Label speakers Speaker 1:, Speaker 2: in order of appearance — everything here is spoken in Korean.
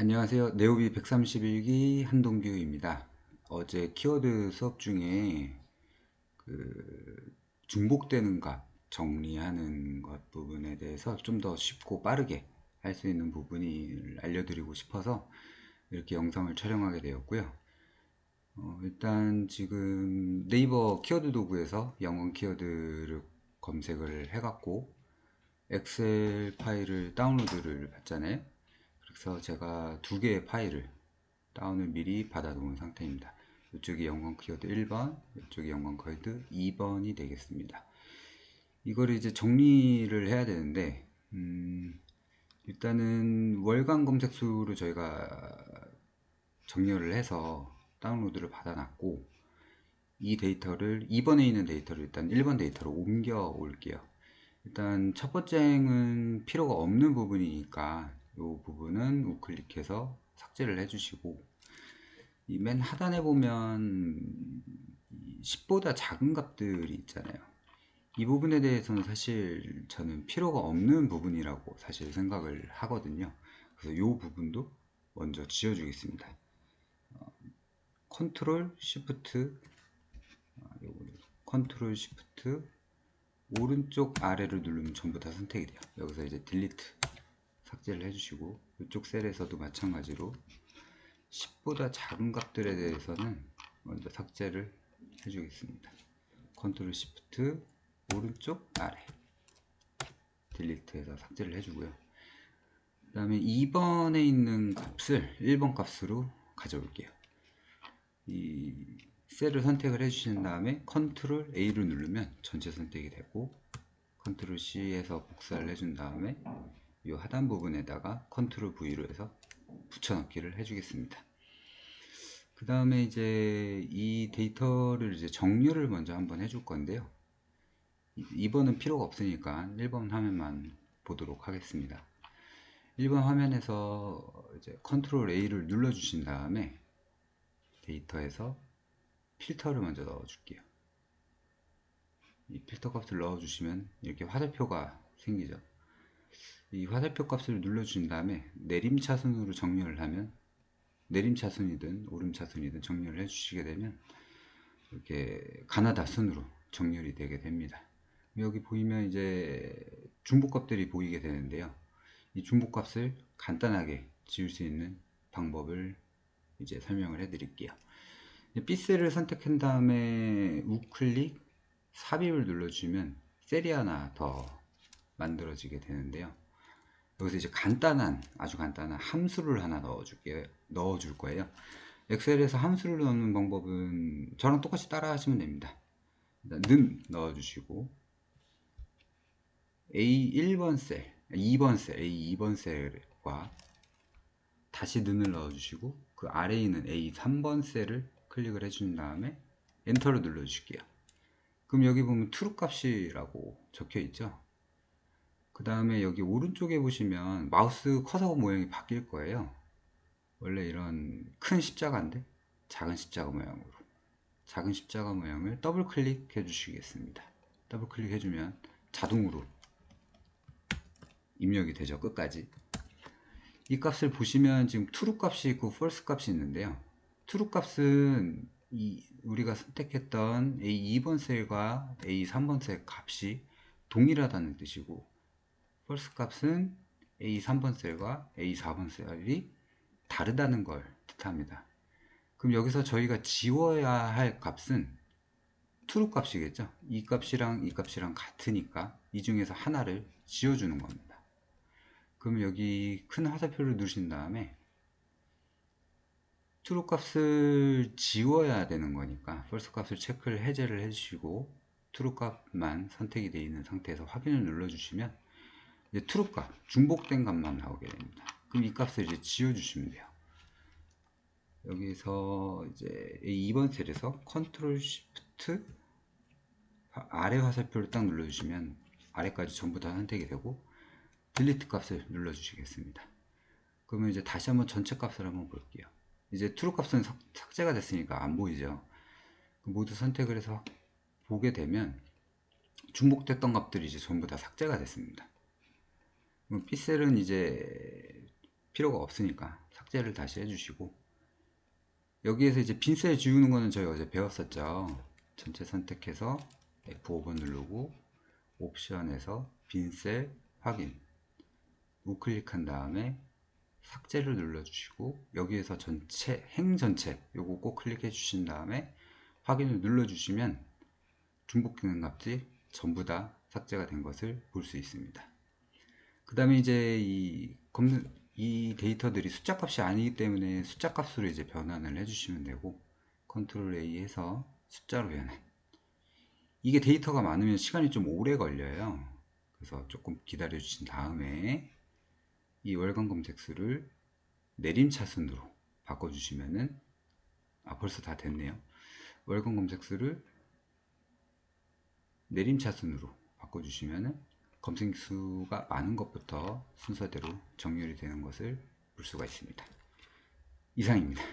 Speaker 1: 안녕하세요. 네오비 131기 한동규입니다. 어제 키워드 수업 중에 중복되는 값 정리하는 것 부분에 대해서 좀 더 쉽고 빠르게 할 수 있는 부분을 알려드리고 싶어서 이렇게 영상을 촬영하게 되었고요. 일단 지금 네이버 키워드 도구에서 영어 키워드를 검색을 해갖고 엑셀 파일을 다운로드를 받잖아요. 그래서 제가 두 개의 파일을 다운을 미리 받아 놓은 상태입니다. 이쪽이 연관 키워드 1번, 이쪽이 연관 키워드 2번이 되겠습니다. 이거를 이제 정리를 해야 되는데, 일단은 월간 검색수로 저희가 정렬을 해서 다운로드를 받아놨고, 이 데이터를, 2번에 있는 데이터를 일단 1번 데이터로 옮겨 올게요. 일단 첫 번째는 필요가 없는 부분이니까 이 부분은 우클릭해서 삭제를 해주시고, 이 맨 하단에 보면 10보다 작은 값들이 있잖아요. 이 부분에 대해서는 사실 저는 필요가 없는 부분이라고 사실 생각을 하거든요. 그래서 이 부분도 먼저 지워주겠습니다. 컨트롤 시프트 컨트롤 시프트 오른쪽 아래를 누르면 전부 다 선택이 돼요. 여기서 이제 딜리트 삭제를 해주시고, 이쪽 셀에서도 마찬가지로 10보다 작은 값들에 대해서는 먼저 삭제를 해주겠습니다. 컨트롤 시프트 오른쪽 아래 딜리트해서 삭제를 해주고요. 그 다음에 2번에 있는 값을 1번 값으로 가져올게요. 이 셀을 선택을 해주신 다음에 컨트롤 A를 누르면 전체 선택이 되고, 컨트롤 C에서 복사를 해준 다음에 이 하단 부분에다가 컨트롤 V로 해서 붙여넣기를 해주겠습니다. 그 다음에 이제 이 데이터를 이제 정렬을 먼저 한번 해줄 건데요. 2번은 필요가 없으니까 1번 화면만 보도록 하겠습니다. 1번 화면에서 이제 컨트롤 A를 눌러 주신 다음에 데이터에서 필터를 먼저 넣어 줄게요. 이 필터 값을 넣어 주시면 이렇게 화살표가 생기죠. 이 화살표 값을 눌러 주신 다음에 내림차순으로 정렬을 하면, 내림차순이든 오름차순이든 정렬을 해 주시게 되면 이렇게 가나다순으로 정렬이 되게 됩니다. 여기 보이면 이제 중복값들이 보이게 되는데요. 이 중복값을 간단하게 지울 수 있는 방법을 이제 설명을 해 드릴게요. 빗셀을 선택한 다음에 우클릭 삽입을 눌러주면 셀이 하나 더 만들어지게 되는데요. 여기서 이제 간단한, 아주 간단한 함수를 하나 넣어줄 거예요. 엑셀에서 함수를 넣는 방법은 저랑 똑같이 따라 하시면 됩니다. 는 넣어주시고, A1번 셀, 2번 셀, A2번 셀과 다시 는을 넣어주시고, 그 아래에 있는 A3번 셀을 클릭을 해준 다음에 엔터를 눌러주실게요. 그럼 여기 보면 true 값이라고 적혀 있죠. 그 다음에 여기 오른쪽에 보시면 마우스 커서 모양이 바뀔 거예요. 원래 이런 큰 십자가인데 작은 십자가 모양으로, 작은 십자가 모양을 더블 클릭해 주시겠습니다. 더블 클릭해 주면 자동으로 입력이 되죠. 끝까지. 이 값을 보시면 지금 true 값이 있고 false 값이 있는데요. true 값은 우리가 선택했던 A2번 셀과 A3번 셀 값이 동일하다는 뜻이고, false 값은 A3번 셀과 A4번 셀이 다르다는 걸 뜻합니다. 그럼 여기서 저희가 지워야 할 값은 true 값이겠죠. 이 값이랑 이 값이랑 같으니까 이 중에서 하나를 지워주는 겁니다. 그럼 여기 큰 화살표를 누르신 다음에 true 값을 지워야 되는 거니까 false 값을 체크를 해제를 해주시고 true 값만 선택이 되어 있는 상태에서 확인을 눌러주시면 이제 true 값, 중복된 값만 나오게 됩니다. 그럼 이 값을 이제 지워주시면 돼요. 여기서 이제 2번 셀에서 컨트롤 시프트 아래 화살표를 딱 눌러주시면 아래까지 전부 다 선택이 되고 딜리트 값을 눌러주시겠습니다. 그러면 이제 다시 한번 전체 값을 한번 볼게요. 이제 true 값은 삭제가 됐으니까 안 보이죠. 모두 선택을 해서 보게 되면 중복됐던 값들이 이제 전부 다 삭제가 됐습니다. 그럼 삐셀은 이제 필요가 없으니까 삭제를 다시 해주시고, 여기에서 이제 빈 셀 지우는 거는 저희 어제 배웠었죠. 전체 선택해서 F5번 누르고 옵션에서 빈 셀 확인 우클릭한 다음에 삭제를 눌러주시고, 여기에서 전체 행 전체 요거 꼭 클릭해 주신 다음에 확인을 눌러주시면 중복 기능 값이 전부 다 삭제가 된 것을 볼 수 있습니다. 그 다음에 이제 이 데이터들이 숫자 값이 아니기 때문에 숫자 값으로 이제 변환을 해주시면 되고, 컨트롤 A 해서 숫자로 변환. 이게 데이터가 많으면 시간이 좀 오래 걸려요. 그래서 조금 기다려 주신 다음에 이 월간 검색수를 내림차순으로 바꿔주시면은, 벌써 다 됐네요. 월간 검색수를 내림차순으로 바꿔주시면은 검색수가 많은 것부터 순서대로 정렬이 되는 것을 볼 수가 있습니다. 이상입니다.